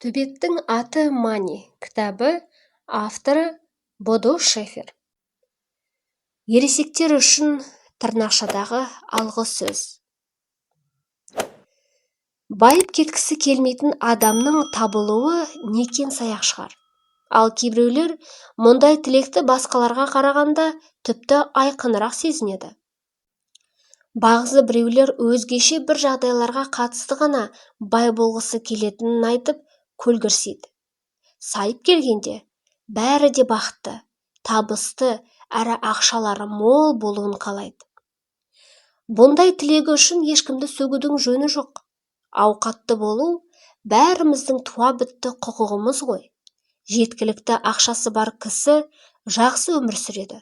Төбеттің аты Мани кітабы авторы Бодо Шефер. Ересектер үшін тырнақшадағы алғы сөз. Байып кеткісі келмейтін адамның табылуы некен саяқ шығар. Ал кейбіреулер мұндай тілекті басқаларға қарағанда тіпті айқынырақ сезінеді. Бағзы біреулер өзгеше бір жағдайларға қатысты ғана бай болғысы келетінін айтып көлгірсейді. Сайып келгенде бәрі де бақытты, табысты, әрі ақшалары мол болуын қалайды. Бұндай тілегі үшін ешкімді сөгудің жөні жоқ. Ауқатты болу бәріміздің туа бітті құқығымыз ғой. Жеткілікті ақшасы бар кісі жақсы өмір сүреді.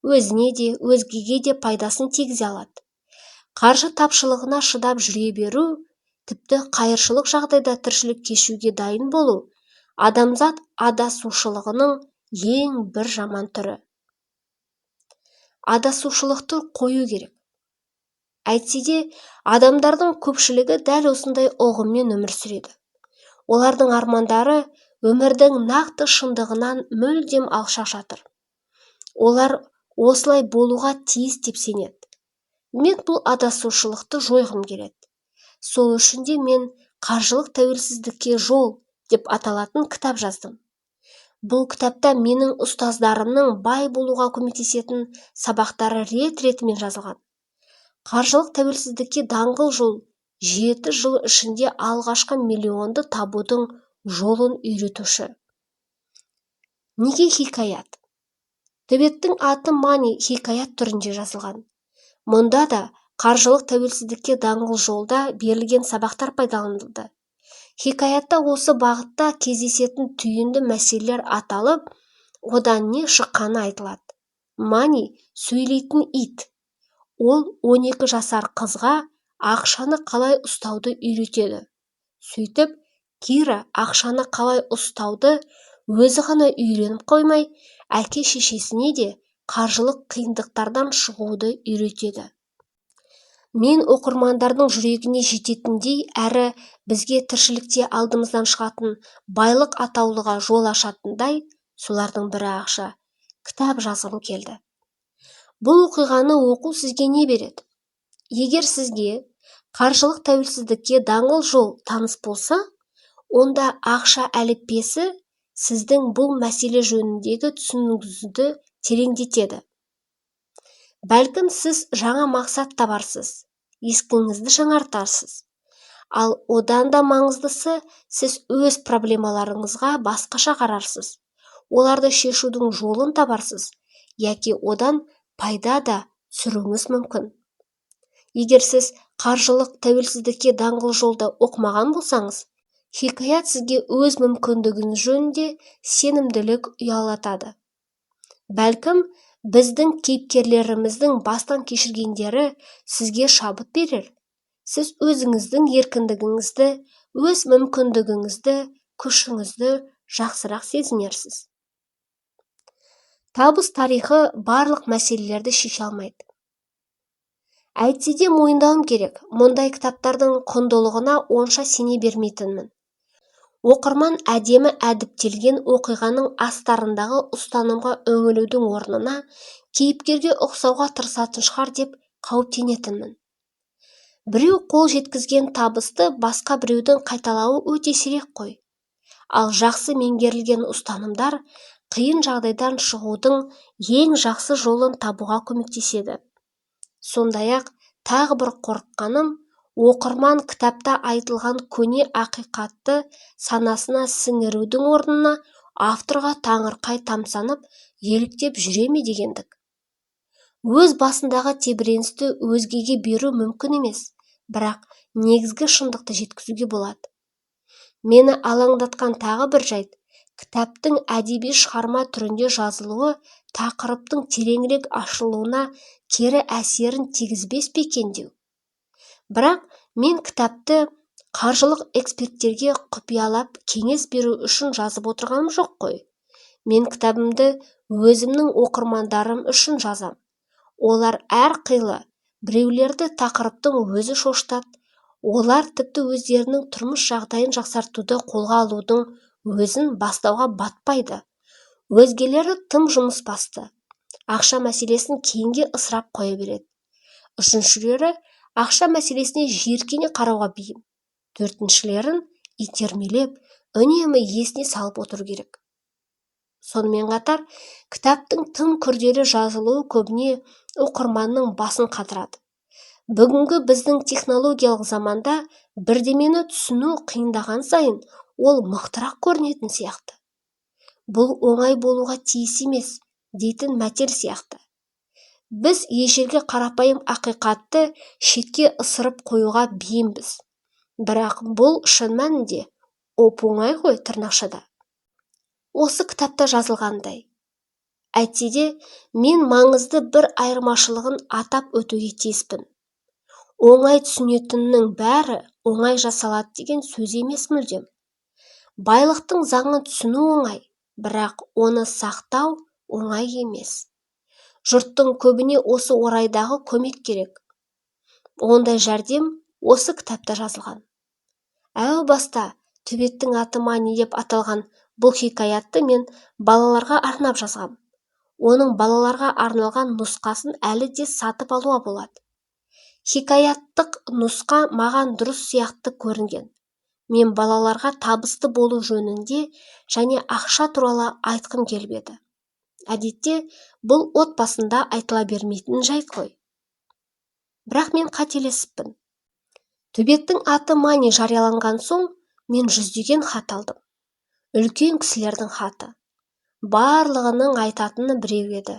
Өзіне де, өзгеге де пайдасын тигізе алады. Қаржы тапшылығына шыдап жүре беру, тіпті қайыршылық жағдайда тіршілік кешуге дайын болу адамзат адасушылығының ең бір жаман түрі. Адасушылықты қою керек. Әйтсе де, адамдардың көпшілігі дәл осындай ұғыммен өмір сүреді. Олардың армандары өмірдің нақты шындығынан мүлдем алшақ жатыр. Олар осылай болуға тиіс деп сенеді. Мен бұл адасушылықты жойғым келеді. Сол үшін де мен қаржылық тәуелсіздікке жол деп аталатын кітап жаздым. Бұл кітапта менің ұстаздарымның бай болуға көмектесетін сабақтары рет-ретімен жазылған. Қаржылық тәуелсіздікке даңғыл жол 7 жыл ішінде алғашқы миллионды табудың жолын үйретуші. Неге хикаят? Төбеттің аты Мани хикаят түрінде жазылған. Мұнда да қаржылық тәуелсіздікке даңғыл жолда берілген сабақтар пайдаланылды. Хикаятта осы бағытта кездесетін түйінді мәселелер аталып, одан не шыққаны айтылады. Мани сөйлейтін ит. Ол 12 жасар қызға ақшаны қалай ұстауды үйретеді. Сөйтіп, Кира ақшаны қалай ұстауды өзі ғана үйреніп қоймай, әке-шешесіне де қаржылық қиындықтардан шығуды үйретеді. Мен оқырмандардың жүрегіне жететіндей әрі бізге тіршілікте алдымыздан шығатын байлық атаулыға жол ашатындай, солардың бірі ақша, кітап жазғым келді. Бұл оқиғаны оқу сізге не береді? Егер сізге қаржылық тәуелсіздікке даңғыл жол таныс болса, онда ақша әліппесі сіздің бұл мәселе жөніндегі түсінігіңізді тереңдетеді. Бәлкім сіз жаңа мақсат табарсыз, ескіңізді жаңартарсыз. Ал одан да маңыздысы, сіз өз проблемаларыңызға басқаша қарарсыз. Оларды шешудің жолын табарсыз, яки одан пайда да сүруіңіз мүмкін. Егер сіз қаржылық тәуелсіздікке даңғыл жолда оқымаған болсаңыз, хикаят сізге өз мүмкіндігіңіз жөнінде сенімділік ұялатады. Бәлкім, біздің кейіпкерлеріміздің бастан кешіргендері сізге шабыт берер. Сіз өзіңіздің еркіндігіңізді, өз мүмкіндігіңізді, күшіңізді жақсырақ сезінерсіз. Табыс тарихы барлық мәселелерді шеше алмайды. Әйтсе де мойындауым керек, мұндай кітаптардың құндылығына онша сене бермейтінмін. Оқырман әдемі әдіптелген оқиғаның астарындағы ұстанымға үңілудің орнына кейіпкерге ұқсауға тырысатын шығар деп қауіптенетінмін. Біреу қол жеткізген табысты басқа біреудің қайталауы өте сирек қой. Ал жақсы меңгерілген ұстанымдар қиын жағдайдан шығудың ең жақсы жолын табуға көмектеседі. Сондай-ақ тағы бір қорыққаным, оқырман кітапта айтылған көне ақиқатты санасына сіңірудің орнына авторға таңырқай тамсанып, еліктеп жүре ме дегендік. Өз басындағы тебіреністі өзгеге беру мүмкін емес, бірақ негізгі шындықты жеткізуге болады. Мені алаңдатқан тағы бір жайт, кітаптың әдеби шығарма түрінде жазылуы тақырыптың тереңірек ашылуына кері әсерін тигізбес пе екен деу. Бірақ мен кітапты қаржылық эксперттерге құпиялап кеңес беру үшін жазып отырғаным жоқ қой. Мен кітабымды өзімнің оқырмандарым үшін жазам. Олар әрқилы, біреулерді тақырыптың өзі шошытады, Олар тіпті өздерінің тұрмыс жағдайын жақсартуды қолға алудың өзін бастауға батпайды. Өзгелері тым жұмыс басты. Ақша мәселесін кейінге ысырап қоя береді. Үшіншілері ақша мәселесіне жиіркене қарауға бейім. Төртіншілерін итермелеп, үнемі есіне салып отыру керек. Сонымен қатар, кітаптың тым күрделі жазылуы көбіне оқырманның басын қатырады. Бүгінгі біздің технологиялық заманда бірдемені түсіну қиындаған сайын ол мықтырақ көрінетін сияқты. Бұл оңай болуға тиіс емес, дейтін мәтел сияқты. Біз ежелгі қарапайым ақиқатты шетке ысырып қоюға бейімбіз. Бірақ бұл шын мәнінде оп-оңай ғой тырнақшада. Осы кітапта жазылғандай. Әйтсе де, мен маңызды бір айырмашылығын атап өтуге тиіспін. Оңай түсінетіннің бәрі оңай жасалады деген сөз емес мүлдем. Байлықтың заңын түсіну оңай, бірақ оны сақтау оңай емес. Жұрттың көбіне осы орайдағы көмек керек. Ондай жәрдем осы кітапта жазылған. Әу баста төбеттің аты Мани деп аталған бұл хикаятты мен балаларға арнап жазғам. Оның балаларға арналған нұсқасын әлі де сатып алуға болады. Хикаяттық нұсқа маған дұрыс сияқты көрінген. Мен балаларға табысты болу жөнінде және ақша туралы айтқым келіп еді. Әдетте бұл отбасында айтыла бермейтін жайт қой. Бірақ мен қателесіппін. Төбеттің аты Мани жарияланған соң, мен жүздеген хат алдым. Үлкен кісілердің хаты. Барлығының айтатыны біреу еді.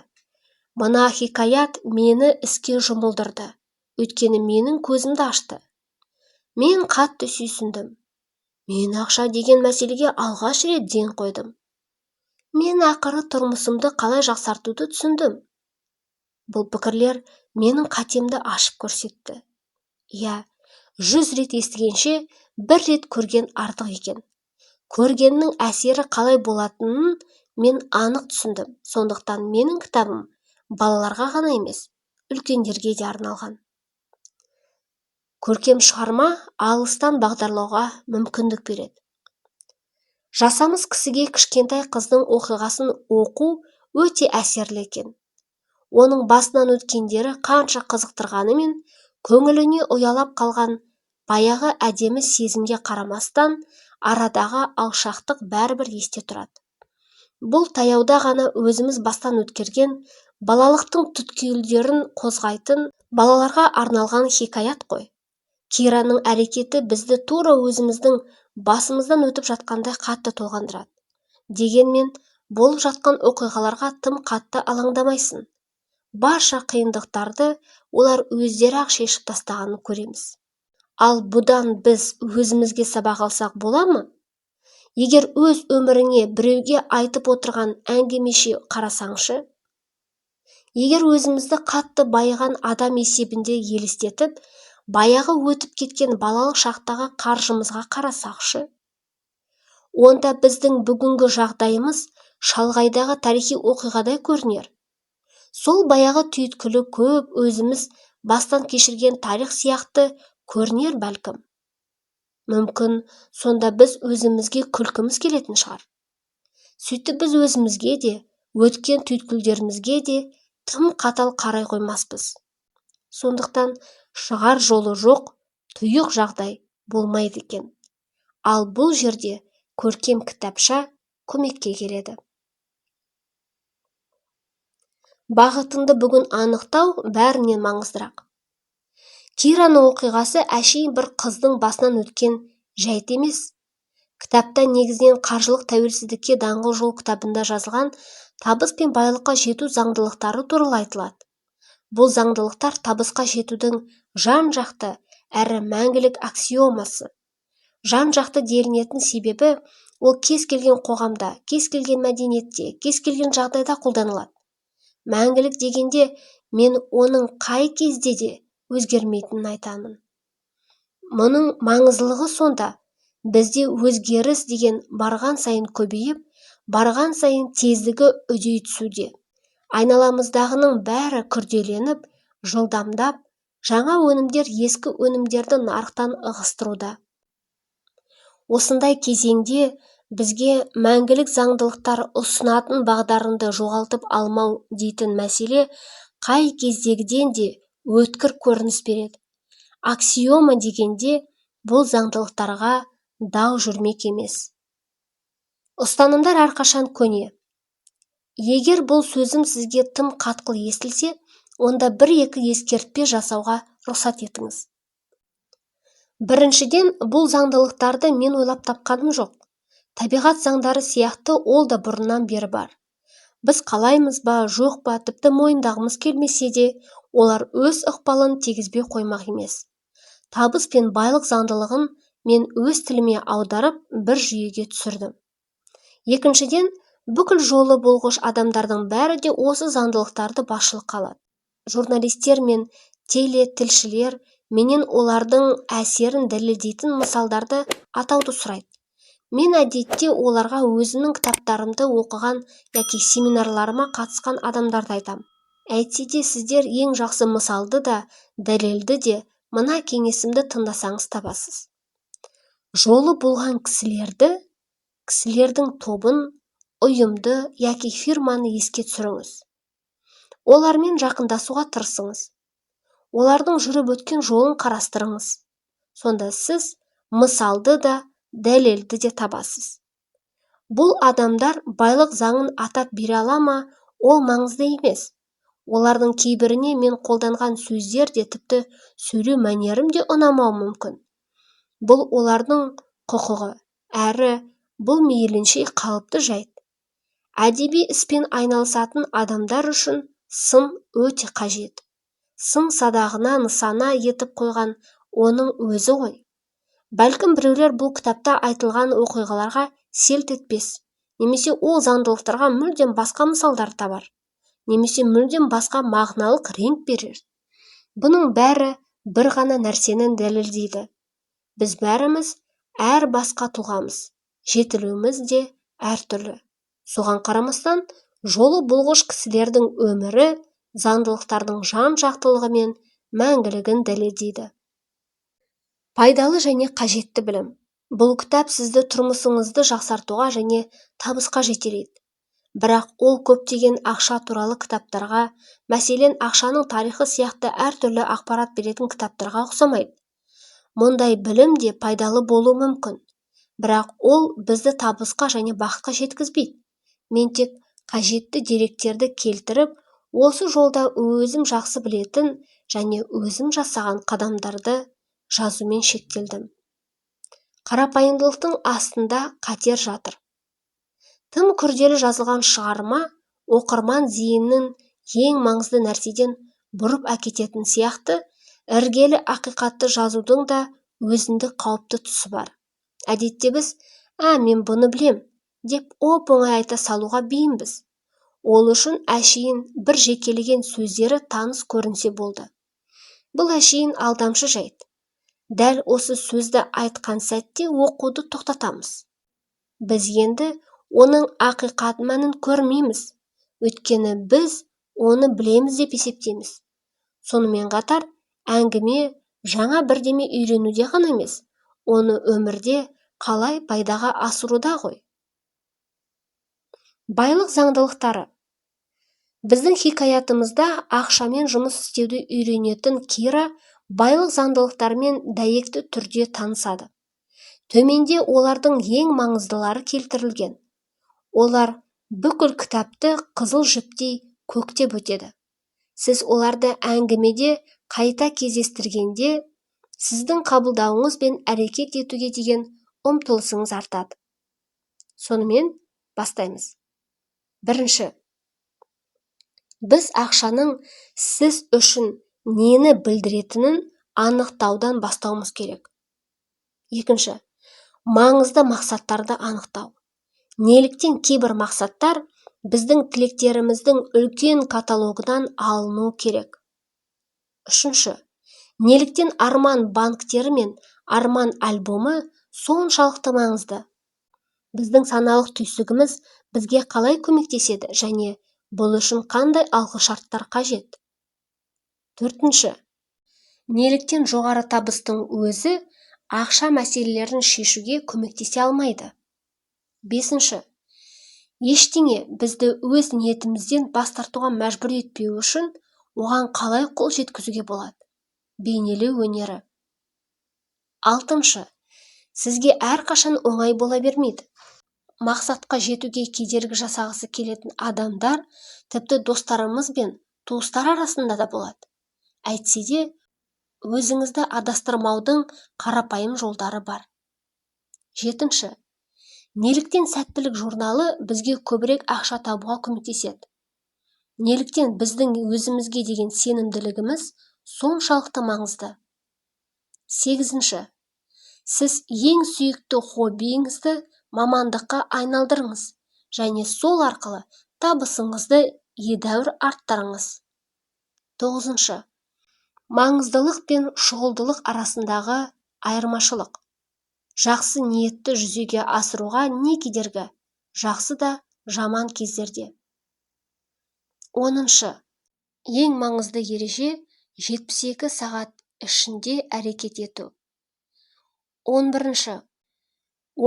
Мына хикаят мені іске жұмылдырды, өйткені менің көзімді ашты. Мен қатты сүйсіндім. Мен ақша деген мәселеге алғаш рет ден қойдым. Мен ақыры тұрмысымды қалай жақсартуды түсіндім. Бұл пікірлер менің қатемді ашып көрсетті. Иә, 100 рет естігенше бір рет көрген артық екен. Көргеннің әсері қалай болатынын мен анық түсіндім. Сондықтан менің кітабым балаларға ғана емес, үлкендерге де арналған. Көркем шығарма алыстан бағдарлауға мүмкіндік береді. Жасамыс кісіге кішкентай қыздың оқиғасын оқу өте әсерлі екен. Оның басынан өткендері қанша қызықтырғанымен, көңіліне ұялап қалған баяғы әдемі сезімге қарамастан, арадағы алшақтық бәрібір есте тұрады. Бұл таяуда ғана өзіміз бастан өткерген балалықтың түткілдерін қозғайтын балаларға арналған хикаят қой. Кираның әрекеті бізді тура өзіміздің басымыздан өтіп жатқандай қатты толғандырады. Дегенмен, болып жатқан оқиғаларға тым қатты алаңдамайсың. Барша қиындықтарды олар өздері ақ шешіп тастағанын көреміз. Ал бұдан біз өзімізге сабақ алсақ бола ма? Егер өз өміріңе біреуге айтып отырған әңгімеше қарасаңшы, егер өзімізді қатты байыған адам есебінде елестетіп, баяғы өтіп кеткен балалық шақтағы қаржымызға қарасақшы, онда біздің бүгінгі жағдайымыз шалғайдағы тарихи оқиғадай көрінер. Сол баяғы түйткілі көп өзіміз бастан кешірген тарих сияқты көрінер бәлкім. Мүмкін, сонда біз өзімізге күлкіміз келетін шығар. Сөйтіп біз өзімізге де, өткен түйткілдерімізге де тым қатал қарай қоймаспыз. Сондықтан шығар жолы жоқ, тұйық жағдай болмайды екен. Ал бұл жерде көркем кітапша көмекке келеді. Бағытыңды бүгін анықтау бәрінен маңыздырақ. Кираның оқиғасы әшейін бір қыздың басынан өткен жайт емес. Кітапта негізінен қаржылық тәуелсіздікке даңғыл жол кітабында жазылған табыс пен байлыққа жету заңдылықтары туралы айтылады. Бұл заңдылықтар табысқа жетудің жан-жақты әрі мәңгілік аксиомасы. Жан-жақты делінетін себебі ол кез келген қоғамда, кез келген мәдениетте, кез келген жағдайда қолданылады. Мәңгілік дегенде мен оның қай кезде де өзгермейтінін айтамын. Мұның маңыздылығы сонда, бізде өзгеріс деген барған сайын көбейіп, барған сайын тездігі үдей түсуде. Айналамыздағының бәрі күрделеніп, жылдамдап, Жаңа өнімдер ескі өнімдерді нарықтан ығыстыруда. Осындай кезеңде бізге мәңгілік заңдылықтар ұсынатын бағдарыңды жоғалтып алмау дейтін мәселе қай кездегіден де өткір көрініс береді. Аксиома дегенде бұл заңдылықтарға дау жүрмек емес. Ұстанымдар әрқашан көне. Егер бұл сөзім сізге тым қатқыл естілсе, онда бір-екі ескертпе жасауға рұқсат етіңіз. Біріншіден, бұл заңдылықтарды мен ойлап тапқаным жоқ. Табиғат заңдары сияқты ол да бұрыннан бері бар. Біз қалаймыз ба, жоқ па, тіпті мойындағымыз келмесе де, олар өз ықпалын тигізбей қоймақ емес. Табыс пен байлық заңдылығын мен өз тіліме аударып бір жүйеге түсірдім. Екіншіден, бүкіл жолы болғыш адамдардың бәрі де осы заңдылықтарды басшылыққа алады. Журналистер мен телетілшілер менен олардың әсерін дәлелдейтін мысалдарды атауды сұрайды. Мен әдетте оларға өзімнің кітаптарымды оқыған яки семинарларыма қатысқан адамдарды айтам. Әйтсе де сіздер ең жақсы мысалды да, дәлелді де мына кеңесімді тыңдасаңыз табасыз. Жолы болған кісілердің тобын, ұйымды яки фирманы еске түсіріңіз. Олармен жақындасуға тырысыңыз. Олардың жүріп өткен жолын қарастырыңыз. Сонда сіз мысалды да, дәлелді де табасыз. Бұл адамдар байлық заңын атап бере ала ма, ол маңызды емес. Олардың кейбіріне мен қолданған сөздер де тіпті сөйлеу мәнерім де ұнамауы мүмкін. Бұл олардың құқығы, әрі бұл мейлінше қалыпты жайт. Әдеби іспен айналысатын адамдар үшін сын өте қажет. Сын садағына нысана етіп қойған оның өзі ғой. Бәлкім біреулер бұл кітапта айтылған оқиғаларға селт етпес, немесе ол заңдылықтарға мүлдем басқа мысалдар табар, немесе мүлдем басқа мағыналық реңк берер. Бұның бәрі бір ғана нәрсені дәлелдейді. Біз бәріміз әр басқа тұлғамыз, жетілуіміз де әртүрлі. Соған қарамастан, жолы болғыш кісілердің өмірі заңдылықтардың жан-жақтылығы мен мәңгілігін дәлелдейді. Пайдалы және қажетті білім. Бұл кітап сізді тұрмысыңызды жақсартуға және табысқа жетелейді. Бірақ ол көптеген ақша туралы кітаптарға, мәселен ақшаның тарихы сияқты әртүрлі ақпарат беретін кітаптарға ұқсамайды. Мұндай білім де пайдалы болуы мүмкін. Бірақ ол бізді табысқа және бақытқа жеткізбейді. Мен тек қажетті деректерді келтіріп, осы жолда өзім жақсы білетін және өзім жасаған қадамдарды жазумен шектелдім. Қарапайымдылықтың астында қатер жатыр. Тым күрделі жазылған шығарма оқырман зейінін ең маңызды нәрседен бұрып әкететін сияқты, іргелі ақиқатты жазудың да өзіндік қауіпті тұсы бар. Әдетте біз, мен бұны білем, деп оп-оңай айта салуға бейімбіз. Ол үшін әшейін бір жекелеген сөздері таныс көрінсе болды. Бұл әшейін алдамшы жайт. Дәл осы сөзді айтқан сәтте оқуды тоқтатамыз. Біз енді оның ақиқат мәнін көрмейміз, өйткені біз оны білеміз деп есептейміз. Сонымен қатар, әңгіме жаңа бірдеме үйренуде ғана емес, оны өмірде қалай пайдаға асыруда ғой. Байлық заңдылықтары. Біздің хикаятымызда ақшамен жұмыс істеуді үйренетін Кира байлық заңдылықтармен дәйекті түрде танысады. Төменде олардың ең маңыздылары келтірілген. Олар бүкіл кітапты қызыл жіптей көктеп өтеді. Сіз оларды әңгімеде қайта кездестіргенде, сіздің қабылдауыңыз бен әрекет етуге деген ұмтылысыңыз артады. Сонымен бастаймыз. Бірінші, біз ақшаның сіз үшін нені білдіретінін анықтаудан бастауымыз керек. Екінші, маңызды мақсаттарды анықтау. Неліктен кейбір мақсаттар біздің тілектеріміздің үлкен каталогынан алыну керек. Үшінші, неліктен арман банктері мен арман альбомы соншалықты маңызды. Біздің саналық түйсігіміз бізге қалай көмектеседі және бұл үшін қандай алғышарттар қажет. Төртінші, Неліктен жоғары табыстың өзі ақша мәселелерін шешуге көмектесе алмайды? 5. Ештеңе бізді өз ниетімізден бас тартуға мәжбүр етпеу үшін оған қалай қол жеткізуге болады? Бейнелеу өнері. 6. Сізге әрқашан оңай бола бермейді. Мақсатқа жетуге кедергі жасағысы келетін адамдар тіпті достарымыз бен туыстар арасында да болады. Әйтсе де, өзіңізді адастырмаудың қарапайым жолдары бар. 7. Неліктен сәттілік журналы бізге көбірек ақша табуға көмектеседі? Неліктен біздің өзімізге деген сенімділігіміз соншалықты маңызды? 8. Сіз ең сүйікті хоббиіңізді мамандыққа айналдырыңыз және сол арқылы табысыңызды едәуір арттырыңыз. 9. Маңыздылық пен шұғылдылық арасындағы айырмашылық. Жақсы ниетті жүзеге асыруға не кедергі? Жақсы да, жаман кездерде. 10. Ең маңызды ереже 72 сағат ішінде әрекет ету. 11.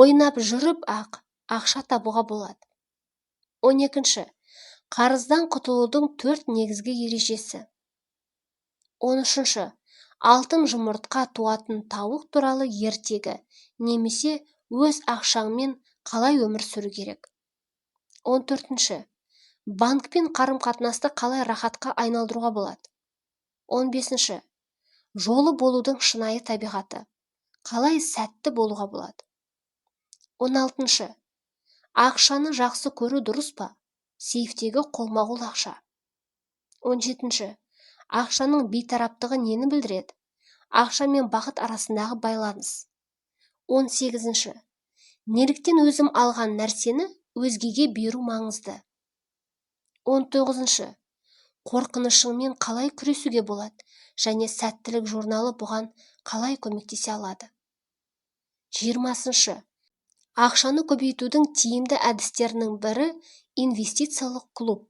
Ойнап жүріп ақша табуға болады. 12. Қарыздан құтылудың 4 негізгі ережесі. 13. Алтын жұмыртқа туатын тауық туралы ертегі немесе өз ақшаңмен қалай өмір сүру керек. 14. Банкпен қарым-қатынасты қалай рахатқа айналдыруға болады. 15. Жолы болудың шынайы табиғаты. Қалай сәтті болуға болады. 16. Ақшаны жақсы көру дұрыс па? Сейфтегі қолма-қол ақша. 17. Ақшаның бейтараптығы нені білдіреді? Ақша мен бақыт арасындағы байланыс. 18. Неліктен өзім алған нәрсені өзгеге беру маңызды? 19. Қорқынышыңмен қалай күресуге болады және сәттілік журналы бұған қалай көмектесе алады? 20. Ақшаны көбейтудің тиімді әдістерінің бірі инвестициялық клуб.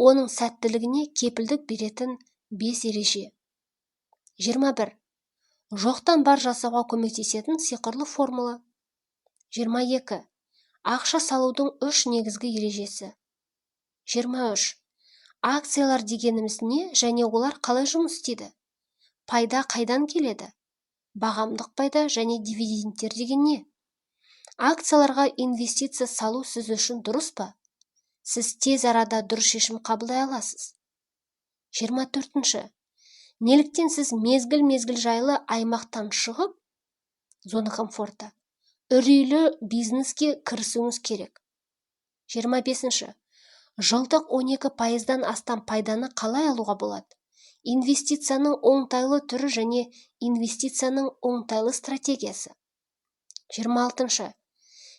Оның сәттілігіне кепілдік беретін 5 ереже. 21. Жоқтан бар жасауға көмектесетін сиқырлы формула. 22. Ақша салудың 3 негізгі ережесі. 23. Акциялар дегеніміз не және олар қалай жұмыс істейді? Пайда қайдан келеді? Бағамдық пайда және дивидендтер деген не? Акцияларға инвестиция салу сіз үшін дұрыс па? Сіз тез арада дұрыс шешім қабылдай аласыз. 24. Неліктен сіз мезгіл жайлы аймақтан шығып, зона комфорта, үрейлі бизнеске кірісуіңіз керек. 25. Жылдық 12%-дан астам пайданы қалай алуға болады? Инвестицияның оңтайлы түрі және инвестицияның оңтайлы стратегиясы. 26.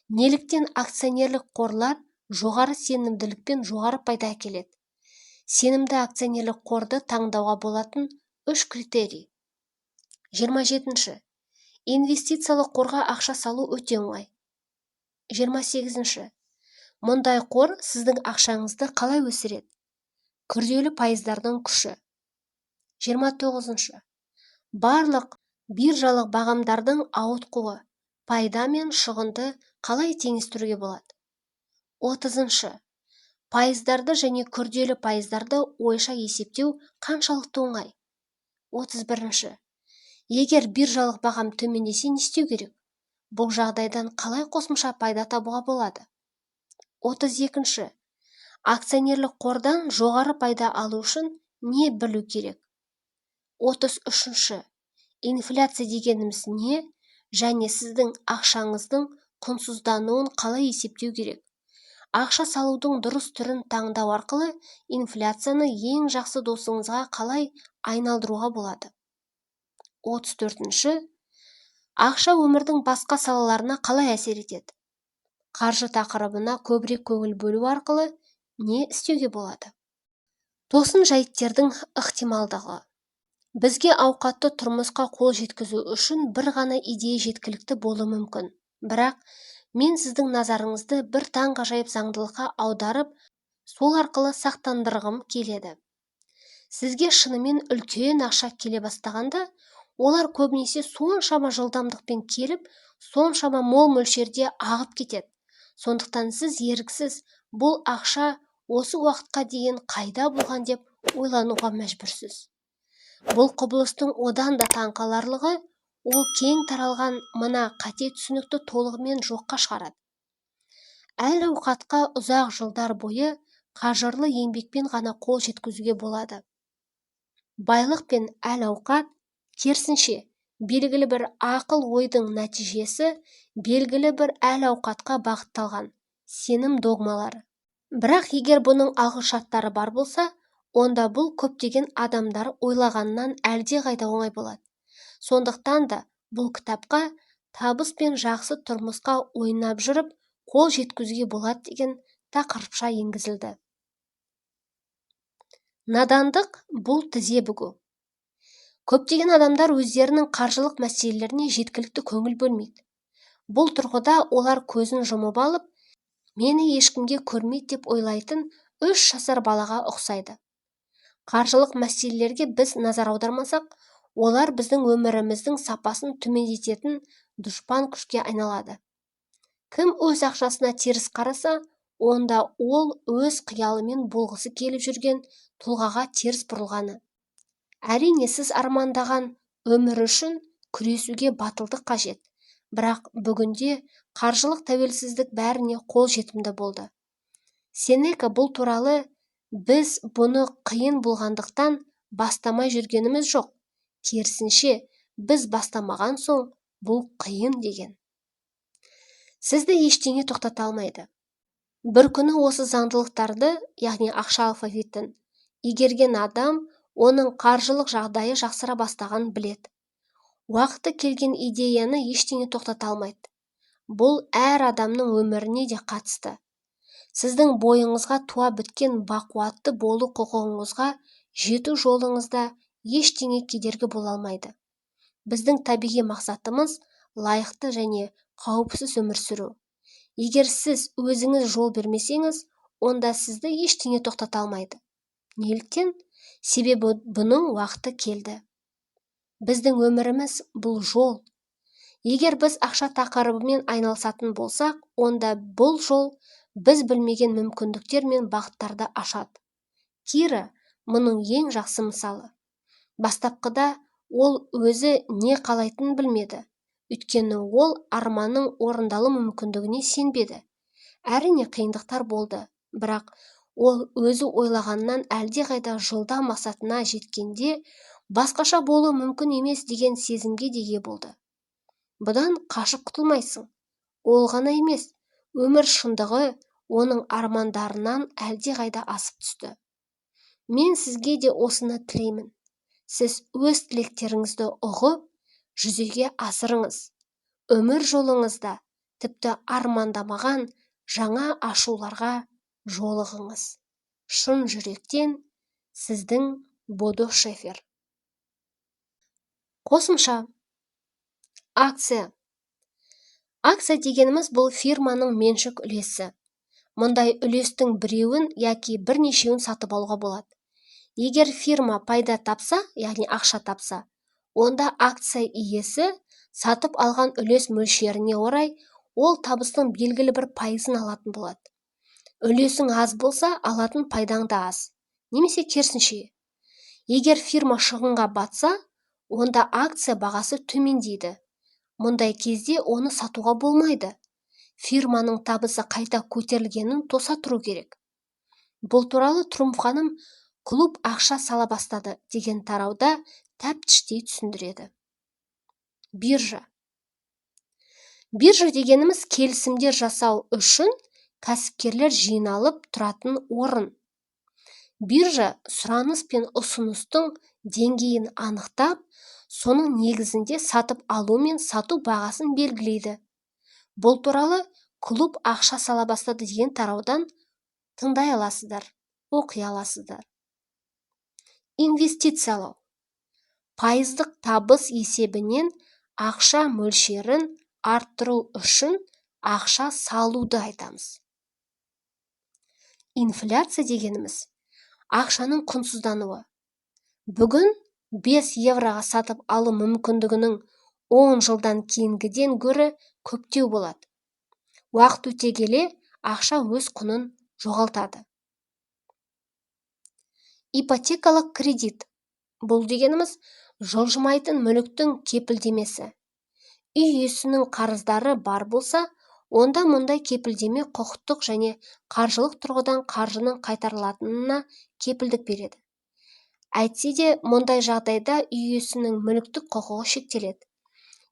Неліктен акционерлік қорлар жоғары сенімділікпен жоғары пайда әкеледі? Сенімді акционерлік қорды таңдауға болатын 3 критерий. 27. Инвестициялық қорға ақша салу өте оңай. 28. Мұндай қор сіздің ақшаңызды қалай өсіреді? Күрделі пайыздардың күші. 29. Барлық биржалық бағамдардың ауытқуы, пайда мен шығынды қалай теңестіруге болады? 30. Пайыздарды және күрделі пайыздарды ойша есептеу қаншалықты оңай? 31. Егер биржалық бағам төмендесе не істеу керек? Бұл жағдайдан қалай қосымша пайда табуға болады? 32. Акционерлік қордан жоғары пайда алу үшін не білу керек? 33. Инфляция дегеніміз не және сіздің ақшаңыздың құнсыздануын қалай есептеу керек? Ақша салудың дұрыс түрін таңдау арқылы инфляцияны ең жақсы досыңызға қалай айналдыруға болады? 34. Ақша өмірдің басқа салаларына қалай әсер етеді? Қаржы тақырыбына көбірек көңіл бөлу арқылы не істеуге болады? Тосын жайттердің ықтималдығы. Бізге ауқатты тұрмысқа қол жеткізу үшін бір ғана идея жеткілікті болуы мүмкін. Бірақ мен сіздің назарыңызды бір таңғажайып заңдылыққа аударып, сол арқылы сақтандырғым келеді. Сізге шынымен үлкен ақша келе бастағанда, олар көбінесе соншама жылдамдықпен келіп, соншама мол мөлшерде ағып кетеді. Сондықтан сіз еріксіз бұл ақша осы уақытқа дейін қайда болған деп ойлануға мәжбүрсіз. Бұл құбылыстың одан да таңқаларлығы, ол кең таралған мына қате түсінікті толығымен жоққа шығарады. Әл-ауқатқа ұзақ жылдар бойы қажырлы еңбекпен ғана қол жеткізуге болады. Байлық пен әл-ауқат, керісінше, белгілі бір ақыл-ойдың нәтижесі, белгілі бір әл-ауқатқа бағытталған сенім догмалары. Бірақ егер бұның алғышарттары бар болса, онда бұл көптеген адамдар ойлағаннан әлдеқайда оңай болады. Сондықтан да бұл кітапқа табыс пен жақсы тұрмысқа ойнап жүріп қол жеткізуге болады деген тақырыпша енгізілді. Надандық бұл тізе бүгу. Көптеген адамдар өздерінің қаржылық мәселелеріне жеткілікті көңіл бөлмейді. Бұл тұрғыда олар көзін жұмып алып, мені ешкімге көрмейді деп ойлайтын 3 жасар балаға ұқсайды. Қаржылық мәселелерге біз назар аудармасақ, олар біздің өміріміздің сапасын төмендететін дұшпан күшке айналады. Кім өз ақшасына теріс қараса, онда ол өз қиялымен болғысы келіп жүрген тұлғаға теріс бұрылғаны. Әрине, сіз армандаған өмір үшін күресуге батылдық қажет, бірақ бүгінде қаржылық тәуелсіздік бәріне қол жетімді болды. Сенека бұл туралы біз бұны қиын болғандықтан бастамай жүргеніміз жоқ, керісінше, біз бастамаған соң бұл қиын деген. Сізді ештеңе тоқтата алмайды. Бір күні осы заңдылықтарды, яғни ақша алфавитін, игерген адам оның қаржылық жағдайы жақсара бастаған біледі. Уақыты келген идеяны ештеңе тоқтата алмайды. Бұл әр адамның өміріне де қатысты. Сіздің бойыңызға туа біткен бақуатты болу құқығыңызға жету жолыңызда ештеңе кедергі бола алмайды. Біздің табиғи мақсатымыз лайықты және қауіпсіз өмір сүру. Егер сіз өзіңіз жол бермесеңіз, онда сізді ештеңе тоқтата алмайды. Неліктен? Себебі бұның уақыты келді. Біздің өміріміз бұл жол. Егер біз ақша тақырыбымен айналысатын болсақ, онда бұл жол біз білмеген мүмкіндіктер мен бағыттарды ашады. Кира мұның ең жақсы мысалы. Бастапқыда ол өзі не қалайтынын білмеді. Өйткені ол арманның орындалу мүмкіндігіне сенбеді. Әрине қиындықтар болды, бірақ ол өзі ойлағаннан әлдеқайда жылдам мақсатына жеткенде басқаша болу мүмкін емес деген сезімге де ие болды. Бұдан қашып құтылмайсың. Ол ғана емес, өмір шындығы оның армандарынан әлдеқайда асып түсті. Мен сізге де осыны тілеймін. Сіз өз тілектеріңізді ұғып, жүзеге асырыңыз. Өмір жолыңызда тіпті армандамаған жаңа ашуларға жолығыңыз. Шын жүректен, сіздің Бодо Шефер. Қосымша. Акция. Акция дегеніміз бұл фирманың меншік үлесі. Мұндай үлестің біреуін яки бірнешеуін сатып алуға болады. Егер фирма пайда тапса, яғни ақша тапса, онда акция иесі сатып алған үлес мөлшеріне орай ол табыстың белгілі бір пайызын алатын болады. Үлесің аз болса, алатын пайдаң да аз. Немесе керісінше. Егер фирма шығынға батса, онда акция бағасы төмендейді. Мұндай кезде оны сатуға болмайды. Фирманың табысы қайта көтерілгенін тоса тұру керек. Бұл туралы Трумп ханым клуб ақша сала бастады деген тарауда тәптіштей түсіндіреді. Биржа. Биржа дегеніміз келісімдер жасау үшін кәсіпкерлер жиналып тұратын орын. Биржа сұраныс пен ұсыныстың деңгейін анықтап, соның негізінде сатып алу мен сату бағасын белгілейді. Бұл туралы клуб ақша сала бастады деген тараудан тыңдай аласыздар, оқи аласыздар. Инвестициялау. Пайыздық табыс есебінен ақша мөлшерін арттыру үшін ақша салуды айтамыз. Инфляция дегеніміз ақшаның құнсыздануы. Бүгін 5 евроға сатып алу мүмкіндігінің 10 жылдан кейінгіден гөрі көптеу болады. Уақыт өте келе ақша өз құнын жоғалтады. Ипотекалық кредит. Бұл дегеніміз жылжымайтын мүліктің кепілдемесі. Үй иесінің қарыздары бар болса, онда мұндай кепілдеме құқықтық және қаржылық тұрғыдан қаржының қайтарылатынына кепілдік береді. Әйтсе де, мұндай жағдайда үй иесінің мүліктік құқығы шектеледі.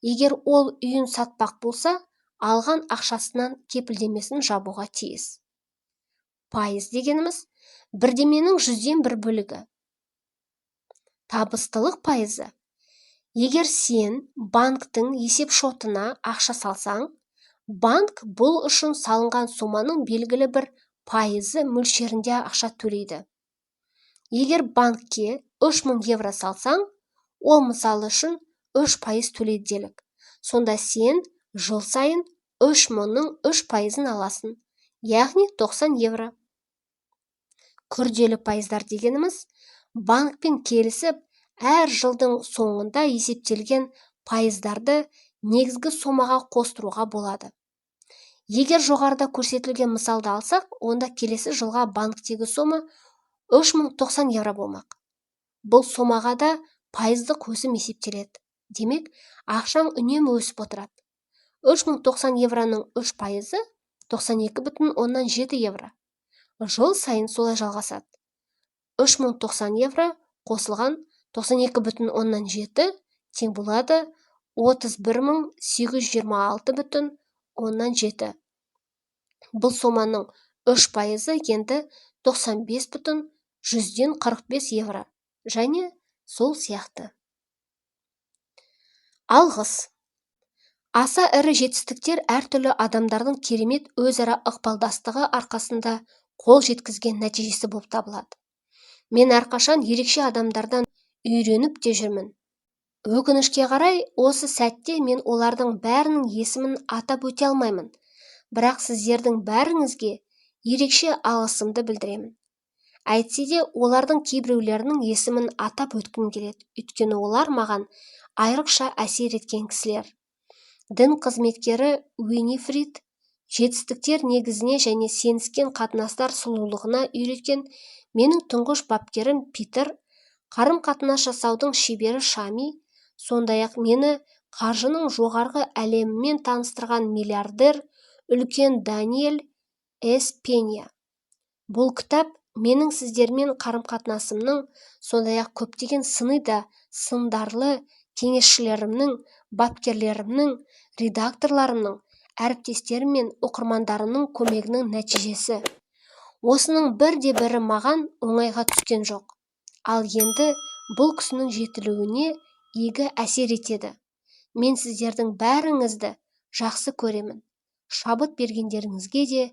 Егер ол үйін сатпақ болса, алған ақшасынан кепілдемесін жабуға тиіс. Пайыз дегеніміз бірдеменің 100-ден 1 бөлігі. Табыстылық пайызы. Егер сен банктің есеп шотына ақша салсаң, банк бұл үшін салынған соманың белгілі бір пайызы мөлшерінде ақша төлейді. Егер банкке 3000 евро салсаң, ол мысалы үшін 3% төлейді делік. Сонда сен жыл сайын 3000-ның 3%-ын аласың, яғни 90 евро. Күрделі пайыздар дегеніміз банкпен келісіп, әр жылдың соңында есептелген пайыздарды негізгі сомаға қостыруға болады. Егер жоғарыда көрсетілген мысалды алсақ, онда келесі жылға банктегі сома 3090 евро болмақ. Бұл сомаға да пайыздық өсім есептеледі. Демек, ақшаң үнемі өсіп отырады. 3090 евроның 3%-ы 92,7 евро. Жыл сайын солай жалғасады. 3090 евро қосылған 92,7 тең болады 31826,7. Бұл соманың 3%-ы енді 95,145 евро. Және сол сияқты. Алғыс. Аса ірі жетістіктер әртүрлі адамдардың керемет өзара ықпалдастығы арқасында қол жеткізген нәтижесі болып табылады. Мен әрқашан ерекше адамдардан үйреніп те жүрмін. Өкінішке қарай, осы сәтте мен олардың бәрінің есімін атап өте алмаймын. Бірақ сіздердің бәріңізге ерекше алғысымды білдіремін. Әйтсе де, олардың кейбіреулерінің есімін атап өткім келеді, өйткені олар маған айрықша әсер еткен кісілер. Дін қызметкері Уинифрид жетістіктер негізіне және сеніскен қатынастар сұлулығына үйреткен менің тұңғыш бапкерім Питер, қарым-қатынас жасаудың шебері Шами, сондай-ақ мені қаржының жоғарғы әлемімен таныстырған миллиардер үлкен Даниэль С. Пенья. Бұл кітап менің сіздермен қарым-қатынасымның, сондай-ақ көптеген сыни да сындарлы кеңесшілерімнің, бапкерлерімнің, редакторларымның, әріптестерім мен оқырмандарымның көмегінің нәтижесі. Осының бірде-бірі маған оңайға түскен жоқ. Ал енді бұл кісінің жетілуіне игі әсер етеді. Мен сіздердің бәріңізді жақсы көремін. Шабыт бергендеріңізге де,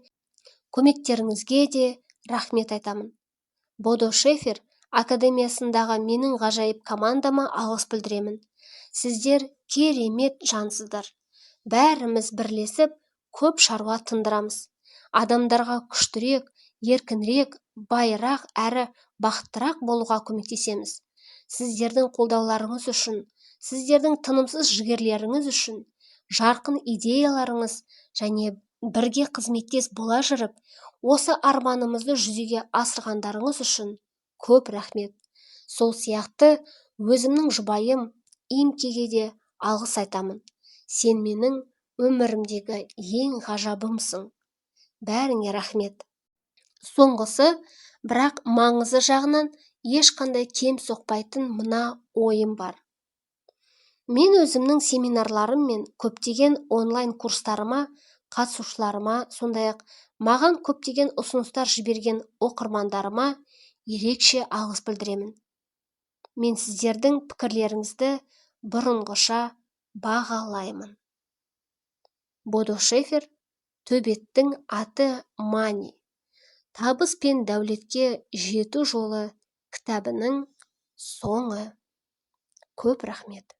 көмектеріңізге де рахмет айтамын. Бодо Шефер академиясындағы менің ғажайып командама алғыс білдіремін. Сіздер керемет жансыздар. Бәріміз бірлесіп көп шаруа тындырамыз. Адамдарға күштірек, еркінірек, байырақ әрі бақыттырақ болуға көмектесеміз. Сіздердің қолдауларыңыз үшін, сіздердің тынымсыз жігерлеріңіз үшін, жарқын идеяларыңыз және бірге қызметтес бола жүріп, осы арманымызды жүзеге асырғандарыңыз үшін көп рахмет. Сол сияқты өзімнің жұбайым Имкеге де алғыс айтамын. Сен менің өмірімдегі ең ғажабымсың. Бәріңе рахмет. Соңғысы, бірақ маңызы жағынан ешқандай кем соқпайтын мына ойым бар. Мен өзімнің семинарларым мен көптеген онлайн курстарыма, қатысушыларыма, сондай-ақ маған көптеген ұсыныстар жіберген оқырмандарыма ерекше алғыс білдіремін. Мен сіздердің пікірлеріңізді бұрынғыша бағалаймын. Бодо Шефер, төбеттің аты Мани. Табыс пен дәулетке жету жолы кітабының соңы. Көп рахмет.